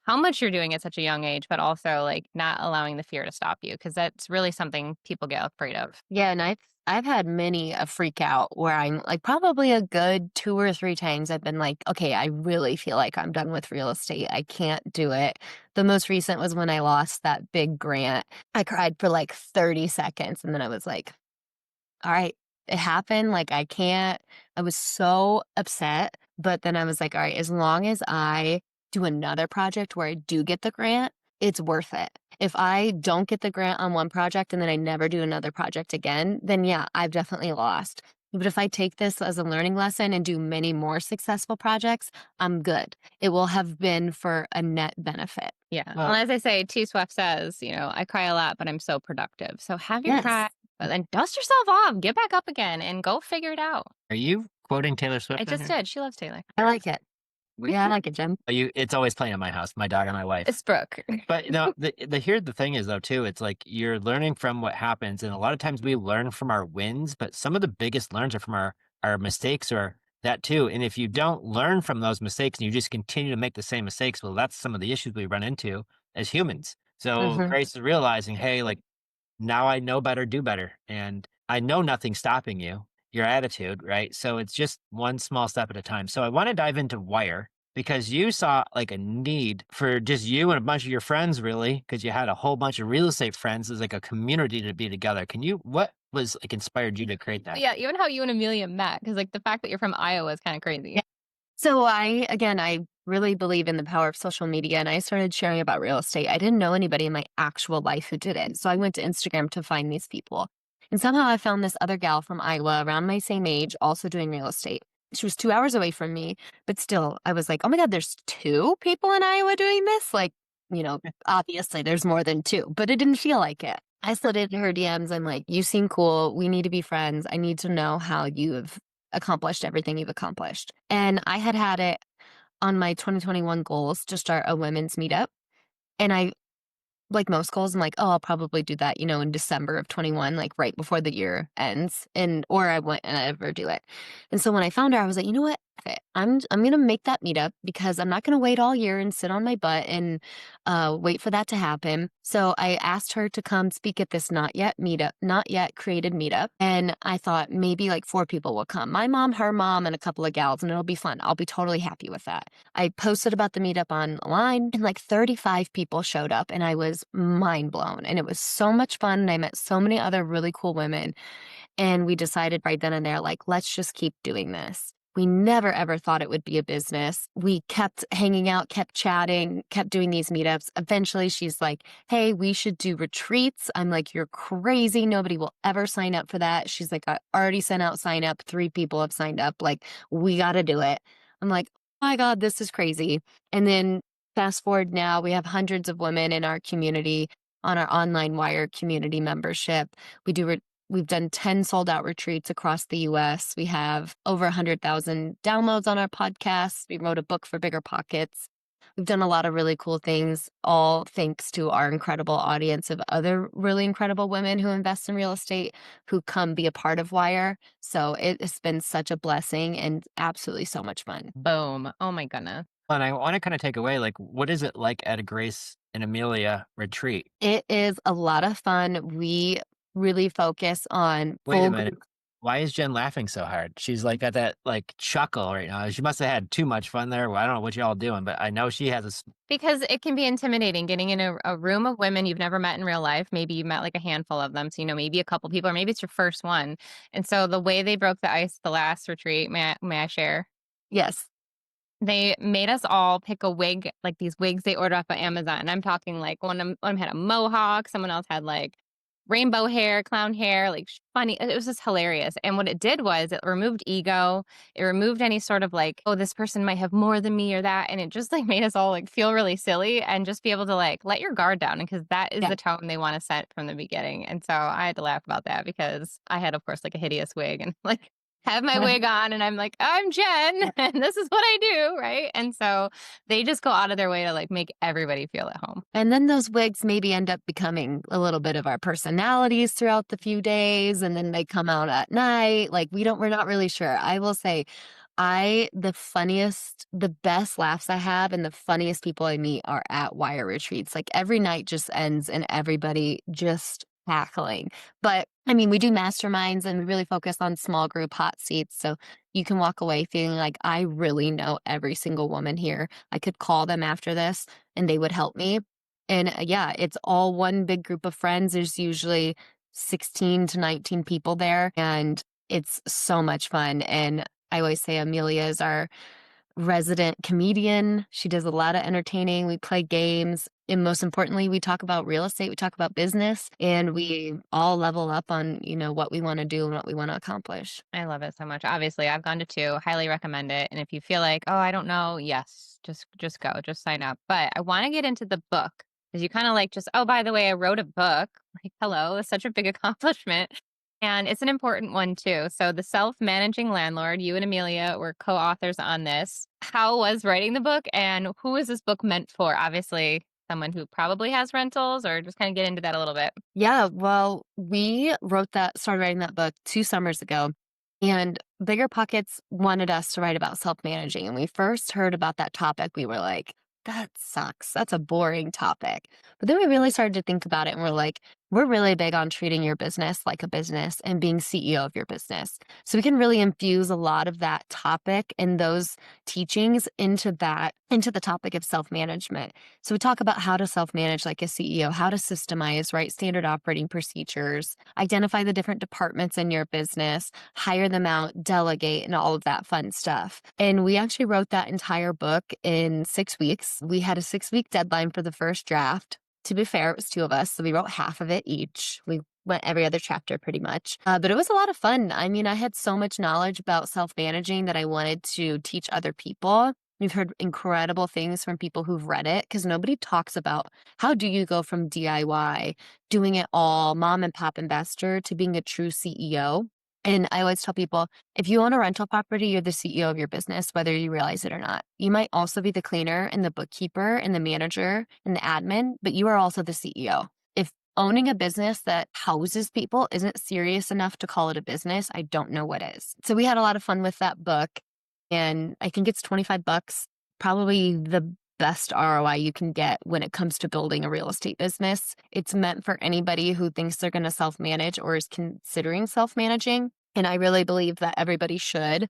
how much you're doing at such a young age, but also like not allowing the fear to stop you because that's really something people get afraid of. Yeah, and I've had many a freak out where I'm like probably a good 2 or 3 times I've been like, "Okay, I really feel like I'm done with real estate. I can't do it." The most recent was when I lost that big grant. I cried for like 30 seconds and then I was like, "All right, it happened. Like I can't." I was so upset, but then I was like, "All right, as long as I do another project where I do get the grant, it's worth it. If I don't get the grant on one project and then I never do another project again, then yeah, I've definitely lost. But if I take this as a learning lesson and do many more successful projects, I'm good. It will have been for a net benefit." Yeah. Well, Well, as I say, T Swift says, I cry a lot, but I'm so productive. So have your Yes. cry, but then dust yourself off, get back up again, and go figure it out. are you quoting Taylor I Swift on just here? did. She loves Taylor. I like it. Yeah, I like it, Jen. It's always playing at my house, my dog and my wife. It's Brooke. But no, the thing is though too, it's like you're learning from what happens, and a lot of times we learn from our wins, but some of the biggest learns are from our mistakes or that too. And if you don't learn from those mistakes and you just continue to make the same mistakes, well, that's some of the issues we run into as humans. So Mhm. Grace is realizing, hey, like now I know better, do better. And I know nothing's stopping you, your attitude, right? So it's just one small step at a time. So I want to dive into Wire because you saw like a need for just you and a bunch of your friends, really, because you had a whole bunch of real estate friends as like a community to be together. What was like inspired you to create that? Yeah, even how you and Amelia met, because like the fact that you're from Iowa is kind of crazy. So I really believe in the power of social media and I started sharing about real estate. I didn't know anybody in my actual life who did it. So I went to Instagram to find these people. And somehow I found this other gal from Iowa around my same age, also doing real estate. She was 2 hours away from me, but still, I was like, oh my God, there's two people in Iowa doing this? Like, obviously there's more than two, but it didn't feel like it. I slid into her DMs. I'm like, you seem cool. We need to be friends. I need to know how you have accomplished everything you've accomplished. And I had it on my 2021 goals to start a women's meetup. And I like most goals, I'm like, "Oh, I'll probably do that, in December of 21, like, right before the year ends," or I won't ever do it. And so when I found her, I was like, "You know what? Okay, I'm gonna make that meetup because I'm not gonna wait all year and sit on my butt and, wait for that to happen." So I asked her to come speak at this not yet created meetup, and I thought maybe, like, 4 people will come. My mom, her mom, and a couple of gals, and it'll be fun. I'll be totally happy with that. I posted about the meetup online and like 35 people showed up and I was mind blown. And it was so much fun. And I met so many other really cool women. And we decided right then and there, like, let's just keep doing this. We never ever thought it would be a business. We kept hanging out, kept chatting, kept doing these meetups. Eventually, she's like, hey, we should do retreats. I'm like, you're crazy. Nobody will ever sign up for that. She's like, I already sent out sign up. 3 people have signed up. Like, we got to do it. I'm like, oh my God, this is crazy. And then fast forward now, we have hundreds of women in our community on our online WIIRE community membership. We do We've done 10 sold out retreats across the US. We have over 100,000 downloads on our podcast. We wrote a book for Bigger Pockets. We've done a lot of really cool things, all thanks to our incredible audience of other really incredible women who invest in real estate who come be a part of WIIRE. So it has been such a blessing and absolutely so much fun. Boom. Oh my goodness. And I want to kind of take away like, what is it like at a Grace and Amelia retreat? It is a lot of fun. We really focus on Wait a full minute. group. Why is Jen laughing so hard? She's like got that like chuckle right now. She must have had too much fun there. Well, I don't know what y'all doing, but I know she has Because it can be intimidating getting in a room of women you've never met in real life. Maybe you met like a handful of them. So, maybe a couple people, or maybe it's your first one. And so the way they broke the ice the last retreat, may I share? Yes. They made us all pick a wig, like these wigs they order off of Amazon. And I'm talking like one of them had a mohawk, someone else had like rainbow hair, clown hair, like funny. It was just hilarious. And what it did was it removed ego. It removed any sort of like, oh, this person might have more than me or that. And it just like made us all like feel really silly and just be able to like let your guard down. Because that is Yeah. the tone they want to set from the beginning. And so I had to laugh about that because I had, of course, like a hideous wig and like have my wig on and I'm like, I'm Jen and this is what I do. Right. And so they just go out of their way to like make everybody feel at home. And then those wigs maybe end up becoming a little bit of our personalities throughout the few days, and then they come out at night. Like we're not really sure. I will say, the best laughs I have and the funniest people I meet are at WIIRE retreats. Like every night just ends and everybody just cackling. But I mean, we do masterminds and we really focus on small group hot seats. So you can walk away feeling like I really know every single woman here. I could call them after this and they would help me. And yeah, it's all one big group of friends. There's usually 16 to 19 people there, and it's so much fun. And I always say Amelia is our resident comedian. She does a lot of entertaining. We play games. And most importantly, we talk about real estate, we talk about business, and we all level up on, what we want to do and what we want to accomplish. I love it so much. Obviously, I've gone to two, highly recommend it. And if you feel like, oh, I don't know, yes, just go, just sign up. But I want to get into the book because you kind of like just, oh, by the way, I wrote a book. Like, hello, it's such a big accomplishment. And it's an important one too. So the self-managing landlord, you and Amelia were co-authors on this. How was writing the book and who is this book meant for? Obviously, someone who probably has rentals, or just kind of get into that a little bit. Yeah, well, we started writing that book 2 summers ago, and Bigger Pockets wanted us to write about self-managing. And we first heard about that topic, we were like, that sucks. That's a boring topic. But then we really started to think about it and we're like, we're really big on treating your business like a business and being CEO of your business. So we can really infuse a lot of that topic and those teachings into the topic of self-management. So we talk about how to self-manage like a CEO, how to systemize, write standard operating procedures, identify the different departments in your business, hire them out, delegate, and all of that fun stuff. And we actually wrote that entire book in 6 weeks. We had a 6-week deadline for the first draft. To be fair, it was 2 of us, so we wrote half of it each. We went every other chapter pretty much. But it was a lot of fun. I mean, I had so much knowledge about self-managing that I wanted to teach other people. We've heard incredible things from people who've read it because nobody talks about how do you go from DIY, doing it all, mom and pop investor, to being a true CEO. And I always tell people, if you own a rental property, you're the CEO of your business, whether you realize it or not. You might also be the cleaner and the bookkeeper and the manager and the admin, but you are also the CEO. If owning a business that houses people isn't serious enough to call it a business, I don't know what is. So we had a lot of fun with that book. And I think it's $25, probably the best ROI you can get when it comes to building a real estate business. It's meant for anybody who thinks they're going to self-manage or is considering self-managing. And I really believe that everybody should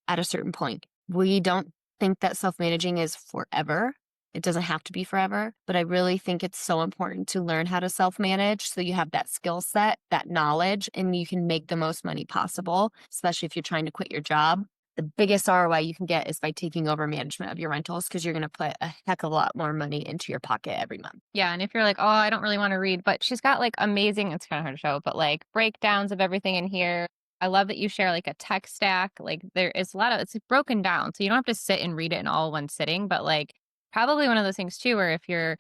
at a certain point. We don't think that self-managing is forever. It doesn't have to be forever, but I really think it's so important to learn how to self-manage so you have that skill set, that knowledge, and you can make the most money possible, especially if you're trying to quit your job. The biggest ROI you can get is by taking over management of your rentals because you're going to put a heck of a lot more money into your pocket every month. Yeah. And if you're like, oh, I don't really want to read, but she's got like amazing, it's kind of hard to show, but like breakdowns of everything in here. I love that you share like a tech stack. Like there is a lot of it's broken down. So you don't have to sit and read it in all one sitting, but like probably one of those things too, where if you're,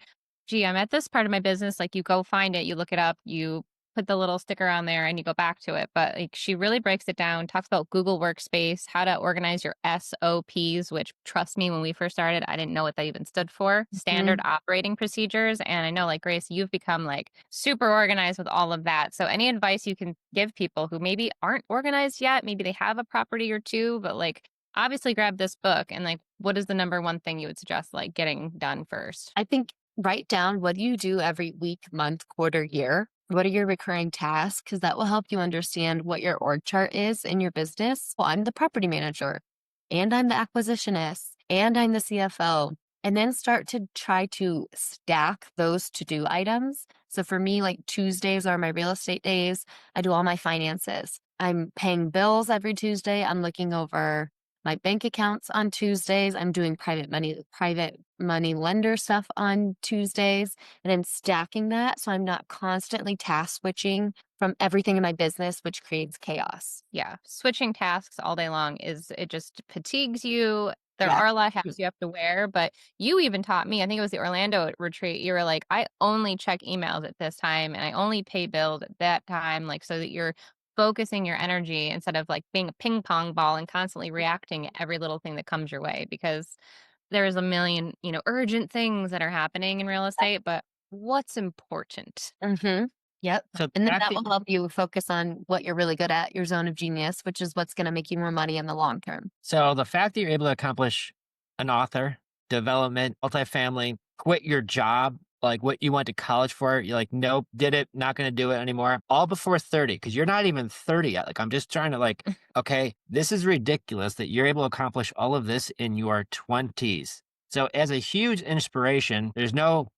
gee, I'm at this part of my business, like you go find it, you look it up, you put the little sticker on there and you go back to it. But like she really breaks it down, talks about Google Workspace, how to organize your SOPs, which trust me, when we first started, I didn't know what that even stood for. Standard operating procedures. And I know like Grace, you've become like super organized with all of that. So any advice you can give people who maybe aren't organized yet, maybe they have a property or two, but like obviously grab this book and like, what is the number one thing you would suggest like getting done first? I think write down what do you do every week, month, quarter, year What are your recurring tasks? Because that will help you understand what your org chart is in your business. Well, I'm the property manager, and I'm the acquisitionist, and I'm the CFO. And then start to try to stack those to do items. So for me, like Tuesdays are my real estate days. I do all my finances. I'm paying bills every Tuesday. I'm looking over my bank accounts on Tuesdays. I'm doing private money lender stuff on Tuesdays, and I'm stacking that so I'm not constantly task switching from everything in my business, which creates chaos. Yeah, switching tasks all day long it just fatigues you. There Yeah. are a lot of hats you have to wear, but you even taught me, I think it was the Orlando retreat, you were like, "I only check emails at this time, and I only pay bills at that time," like, so that you're focusing your energy instead of, like, being a ping pong ball and constantly reacting at every little thing that comes your way, because there's a million, urgent things that are happening in real estate, but what's important? Mm-hmm. Yep. So the And then fact that that will help you focus on what you're really good at, your zone of genius, which is what's going to make you more money in the long term. you're able to accomplish an author, development, multifamily, quit your job, like what you went to college for, you're like, nope, did it, not going to do it anymore, all before 30, because you're not even 30 yet. Like, I'm just trying to, like, okay, this is ridiculous that you're able to accomplish all of this in your 20s. So, as a huge inspiration, there's no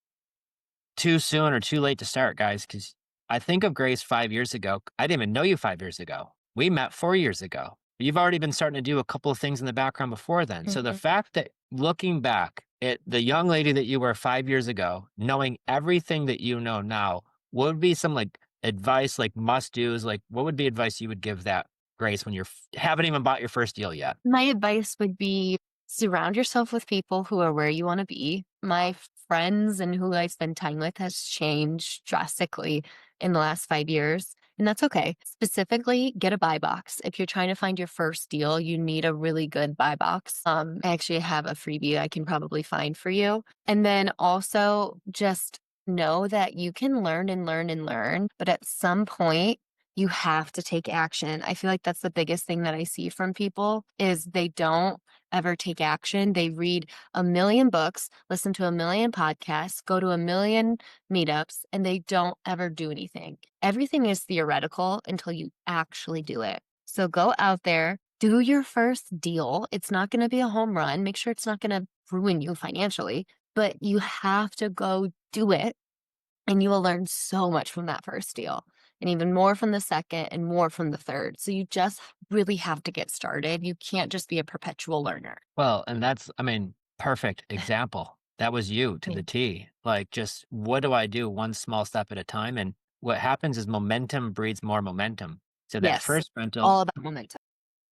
too soon or too late to start, guys, because I think of Grace 5 years ago. I didn't even know you 5 years ago. We met 4 years ago. You've already been starting to do a couple of things in the background before then. So the Mhm. fact that looking back at the young lady that you were 5 years ago, knowing everything that you know now, what would be some like advice, like must do's? Like, what would be advice you would give that Grace when haven't even bought your first deal yet? My advice would be surround yourself with people who are where you want to be. My friends and who I spend time with has changed drastically in the last 5 years, and that's okay. Specifically, get a buy box. If you're trying to find your first deal, you need a really good buy box. I actually have a freebie I can probably find for you. And then also just know that you can learn and learn and learn, but at some point, you have to take action. I feel like that's the biggest thing that I see from people is they don't ever take action. They read a million books, listen to a million podcasts, go to a million meetups, and they don't ever do anything. Everything is theoretical until you actually do it. So go out there, do your first deal. It's not going to be a home run. Make sure it's not going to ruin you financially, but you have to go do it and you will learn so much from that first deal and even more from the second and more from the third. So you just really have to get started. You can't just be a perpetual learner. Well, and that's, I mean, perfect example. That was you to the Yeah. T. Like, just what do I do one small step at a time? And what happens is momentum breeds more momentum. So that Yes, first rental, all about momentum.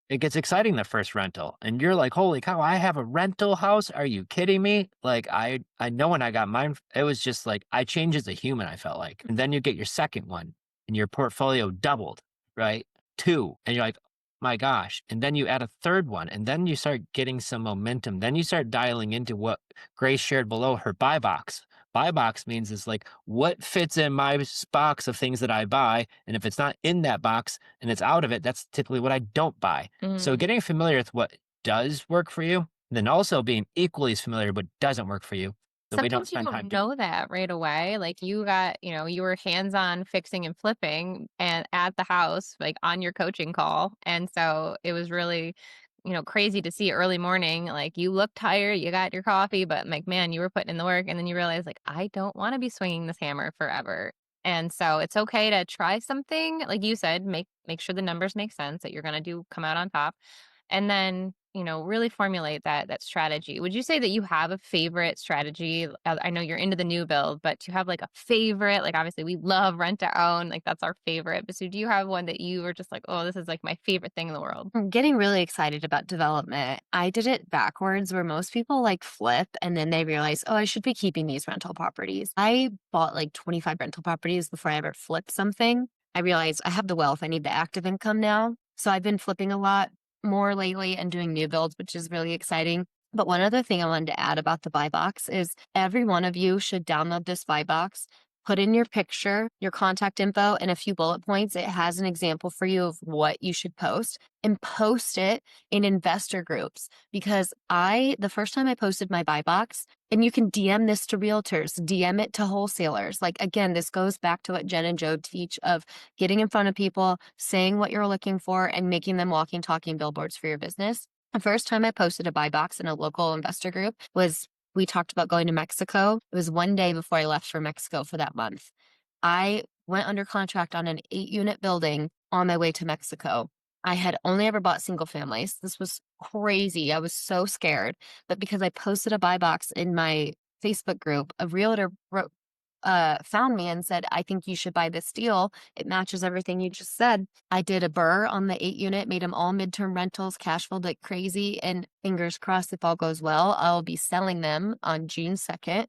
it gets exciting the first rental. And you're like, holy cow, I have a rental house. Are you kidding me? Like I know when I got mine, it was just like I changed as a human, I felt like. And then you get your second one and your portfolio doubled, right? Two. And you're like, my gosh. And then you add a third one. And then you start getting some momentum. Then you start dialing into what Grace shared below her buy box. Buy box means is like what fits in my box of things that I buy. And if it's not in that box and it's out of it, that's typically what I don't buy. So Mm. getting familiar with what does work for you, then also being equally as familiar with what doesn't work for you. So we don't Sometimes you spend time don't to know that right away. Like you got, you were hands on fixing and flipping and at the house, like on your coaching call. And so it was really, crazy to see early morning. Like you look tired, you got your coffee, but like, man, you were putting in the work. And then you realize, like, I don't want to be swinging this hammer forever. And so it's okay to try something. Like you said, make sure the numbers make sense that you're going to do come out on top and then really formulate that strategy. Would you say that you have a favorite strategy? I know you're into the new build, but do you have like a favorite? Like obviously we love rent to own, like that's our favorite, but so do you have one that you were just like, oh, this is like my favorite thing in the world? I'm getting really excited about development. I did it backwards where most people like flip and then they realize, oh, I should be keeping these rental properties. I bought like 25 rental properties before I ever flipped something. I realized I have the wealth. I need the active income now. So I've been flipping a lot more lately and doing new builds, which is really exciting. But one other thing I wanted to add about the buy box is every one of you should download this buy box, put in your picture, your contact info, and a few bullet points. It has an example for you of what you should post, and post it in investor groups. Because the first time I posted my buy box, and you can DM this to realtors, DM it to wholesalers. Like, again, this goes back to what Jenn and Joe teach of getting in front of people, saying what you're looking for, and making them walking, talking billboards for your business. The first time I posted a buy box in a local investor group was, we talked about going to Mexico. It was one day before I left for Mexico for that month. I went under contract on an 8-unit building on my way to Mexico. I had only ever bought single families. This was crazy. I was so scared. But because I posted a buy box in my Facebook group, a realtor found me and said, I think you should buy this deal. It matches everything you just said. I did a BRRRR on the 8-unit, made them all midterm rentals, cash flowed like crazy. And fingers crossed, if all goes well, I'll be selling them on June 2nd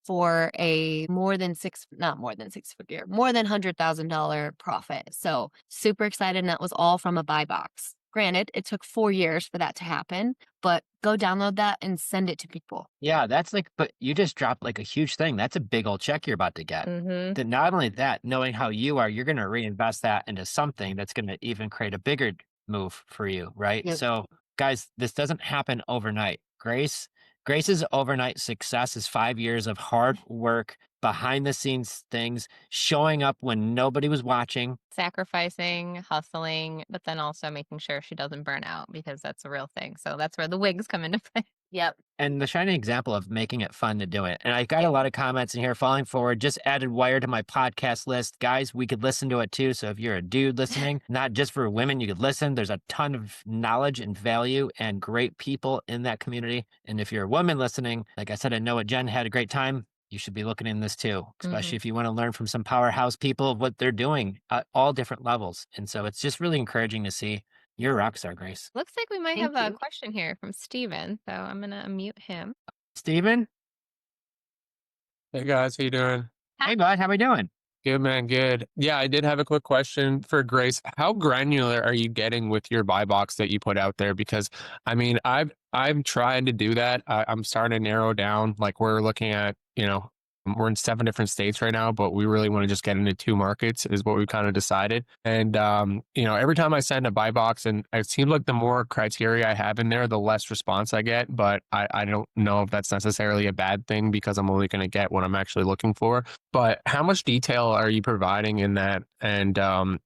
for a more than $100,000 profit. So super excited. And that was all from a buy box. Granted, it took 4 years for that to happen, but go download that and send it to people. Yeah, that's like, but you just dropped like a huge thing. That's a big old check you're about to get. Mm-hmm. That not only that, knowing how you are, you're going to reinvest that into something that's going to even create a bigger move for you, right? Yep. So, guys, this doesn't happen overnight. Grace's overnight success is 5 years of hard work, behind the scenes things, showing up when nobody was watching. Sacrificing, hustling, but then also making sure she doesn't burn out, because that's a real thing. So that's where the wigs come into play. Yep. And the shining example of making it fun to do it. And I got a lot of comments in here falling forward. Just added WIIRE to my podcast list. Guys, we could listen to it too. So if you're a dude listening, not just for women, you could listen. There's a ton of knowledge and value and great people in that community. And if you're a woman listening, like I said, I know what Jenn had a great time. You should be looking in this too, especially if you want to learn from some powerhouse people of what they're doing at all different levels. And so it's just really encouraging to see. You're a rock star, Grace. Looks like we might Thank have a you. question here from Steven. So I'm going to unmute him. Steven? Hey guys, how you doing? Hey, bud. How we doing? Good, man. Good. Yeah, I did have a quick question for Grace. How granular are you getting with your buy box that you put out there? Because I mean, I'm trying to do that. I'm starting to narrow down. Like we're looking at, we're in 7 different states right now, but we really want to just get into 2 markets is what we kind of decided. And every time I send a buy box, and it seems like the more criteria I have in there, the less response I get. But I don't know if that's necessarily a bad thing, because I'm only going to get what I'm actually looking for. But how much detail are you providing in that? And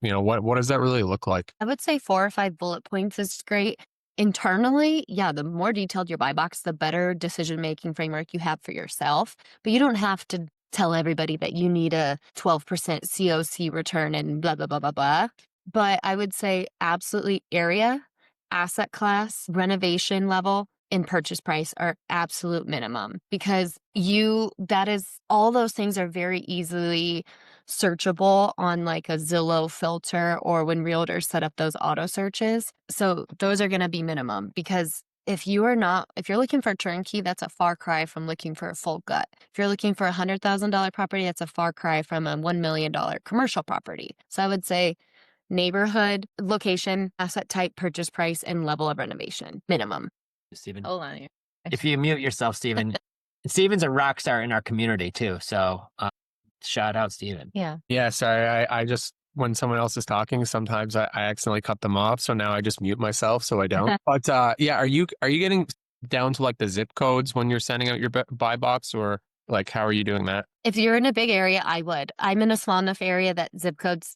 what does that really look like? I would say 4 or 5 bullet points is great. Internally, yeah, the more detailed your buy box, the better decision-making framework you have for yourself. But you don't have to tell everybody that you need a 12% COC return and blah, blah, blah, blah, blah. But I would say absolutely area, asset class, renovation level, and purchase price are absolute minimum, because all those things are very easily searchable on like a Zillow filter, or when realtors set up those auto searches. So those are going to be minimum, because if you're looking for a turnkey, that's a far cry from looking for a full gut. If you're looking for a $100,000 property, that's a far cry from a $1 million commercial property. So I would say neighborhood, location, asset type, purchase price, and level of renovation, minimum. Steven. Hold on here. If you mute yourself, Steven. Steven's a rock star in our community too. So shout out, Steven. Yeah. Yeah, sorry. I just, when someone else is talking, sometimes I accidentally cut them off. So now I just mute myself so I don't. But yeah, are you getting down to like the zip codes when you're sending out your buy box, or like how are you doing that? If you're in a big area, I would. I'm in a small enough area that zip codes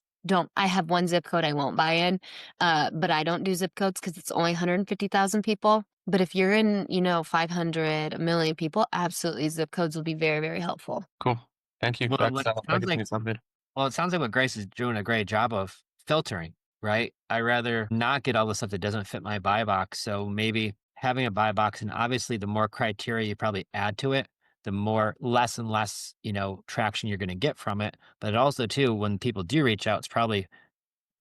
I have one zip code I won't buy in, but I don't do zip codes because it's only 150,000 people. But if you're in, 500, 1 million people, absolutely zip codes will be very, very helpful. Cool. Thank you. Well, That what sounds sounds like like- it's something. Well, it sounds like what Grace is doing a great job of filtering, right? I rather not get all the stuff that doesn't fit my buy box. So maybe having a buy box, and obviously the more criteria you probably add to it, the more less and less, traction you're going to get from it. But also too, when people do reach out, it's probably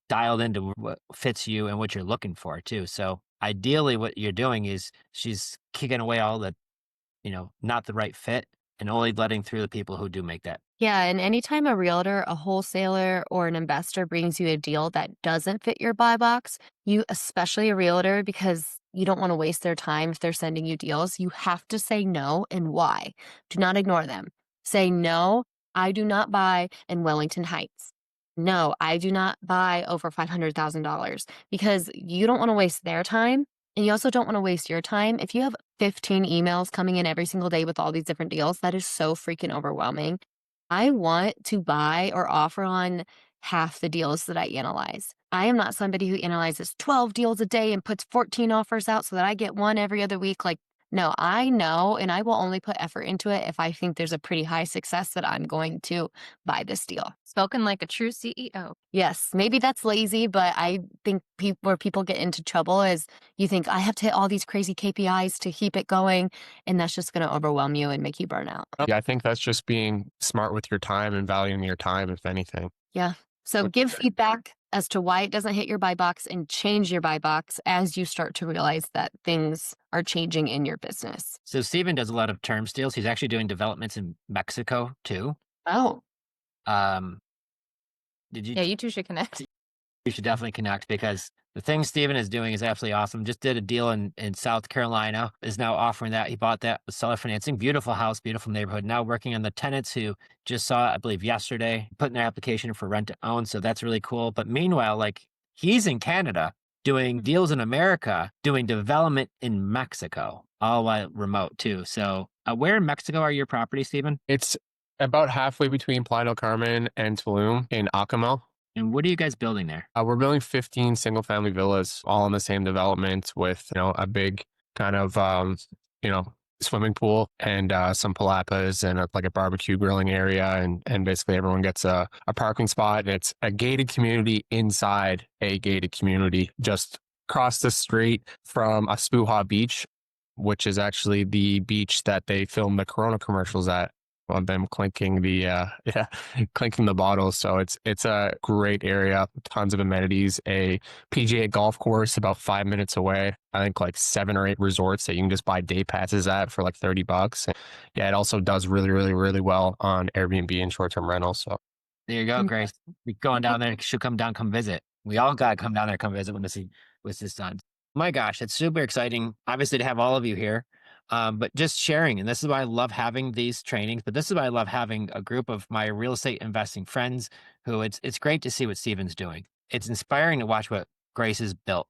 dialed into what fits you and what you're looking for too. So ideally what you're doing is she's kicking away all the, not the right fit, and only letting through the people who do make that. Yeah, and anytime a realtor, a wholesaler, or an investor brings you a deal that doesn't fit your buy box, especially a realtor, because you don't want to waste their time if they're sending you deals, you have to say no and why. Do not ignore them. Say no I do not buy in Wellington Heights. No, I do not buy over $500,000 because you don't want to waste their time. And you also don't want to waste your time. If you have 15 emails coming in every single day with all these different deals, that is so freaking overwhelming. I want to buy or offer on half the deals that I analyze. I am not somebody who analyzes 12 deals a day and puts 14 offers out so that I get one every other week. Like, no, I know, and I will only put effort into it if I think there's a pretty high success that I'm going to buy this deal. Spoken like a true CEO. Yes, maybe that's lazy, but I think where people get into trouble is you think I have to hit all these crazy KPIs to keep it going, and that's just going to overwhelm you and make you burn out. Yeah, I think that's just being smart with your time and valuing your time, if anything. Yeah. So give feedback as to why it doesn't hit your buy box and change your buy box as you start to realize that things are changing in your business. So Steven does a lot of term deals. He's actually doing developments in Mexico too. Oh, Um, did you? Yeah, you two should connect. You should definitely connect because the thing Steven is doing is absolutely awesome. Just did a deal in South Carolina, is now offering that. He bought that with seller financing. Beautiful house, beautiful neighborhood. Now working on the tenants who just saw it, I believe, yesterday, putting their application for rent to own. So that's really cool. But meanwhile, like he's in Canada doing deals in America, doing development in Mexico, all while remote too. So where in Mexico are your properties, Steven? It's about halfway between Playa del Carmen and Tulum in Acamel. And what are you guys building there? We're building 15 single family villas, all in the same development with, a big kind of, swimming pool and some palapas and like a barbecue grilling area. And basically everyone gets a parking spot, and it's a gated community inside a gated community just across the street from Aspuja Beach, which is actually the beach that they filmed the Corona commercials at. On them clinking the clinking the bottles. So it's a great area, tons of amenities, a PGA golf course about 5 minutes away. I think like 7 or 8 resorts that you can just buy day passes at for like $30. And yeah, it also does really, really, really well on Airbnb and short-term rentals. So there you go, Grace. We're going down there. Should come down, come visit. We all got to come down there, come visit when this is done. My gosh, it's super exciting. Obviously, to have all of you here. But just sharing, and this is why I love having these trainings, but this is why I love having a group of my real estate investing friends who it's great to see what Steven's doing. It's inspiring to watch what Grace has built.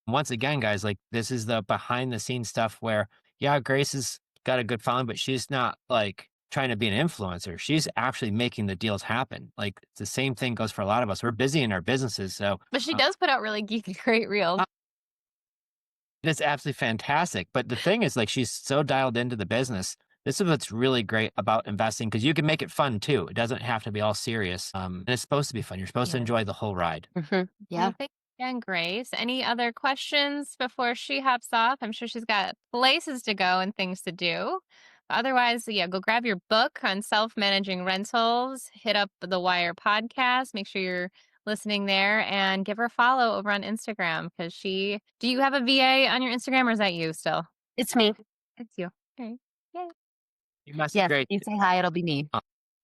Once again, guys, like this is the behind the scenes stuff where, yeah, Grace has got a good following, but she's not like trying to be an influencer. She's actually making the deals happen. Like the same thing goes for a lot of us. We're busy in our businesses. So, But she does put out really geeky, great reels. it's absolutely fantastic. But the thing is, like, she's so dialed into the business. This is what's really great about investing because you can make it fun too. It doesn't have to be all serious. And it's supposed to be fun. You're supposed to enjoy the whole ride. yeah. Well, thank you again, Grace. Any other questions before she hops off? I'm sure she's got places to go and things to do. Otherwise, yeah, go grab your book on self-managing rentals. Hit up the WIIRE podcast. Make sure you're listening there and give her a follow over on Instagram because do you have a VA on your Instagram or is that you still? It's me. It's you. Okay. Yay. You must be Yes, great. you say hi, it'll be me.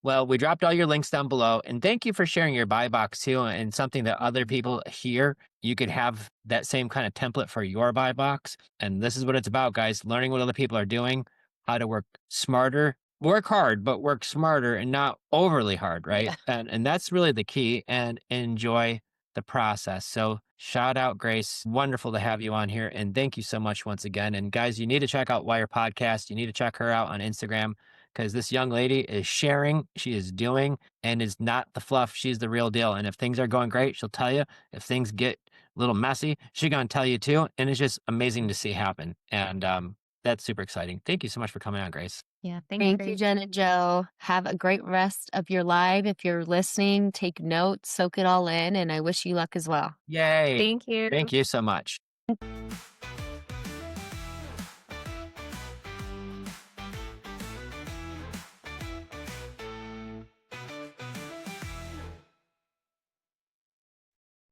Well, we dropped all your links down below, and thank you for sharing your buy box too, and something that other people hear. You could have that same kind of template for your buy box, and this is what it's about, guys: learning what other people are doing, how to work smarter, work hard, but work smarter and not overly hard, right? Yeah. And that's really the key, and enjoy the process. So shout out, Grace. Wonderful to have you on here, and thank you so much once again. And guys, you need to check out WIIRE Podcast. You need to check her out on Instagram, because this young lady is sharing, she is doing, and is not the fluff. She's the real deal. And if things are going great, she'll tell you. If things get a little messy, she's going to tell you too. And it's just amazing to see happen. And that's super exciting. Thank you so much for coming on, Grace. Yeah. Thank you, Jenn and Joe. Have a great rest of your live. If you're listening, take notes, soak it all in, and I wish you luck as well. Yay. Thank you. Thank you so much.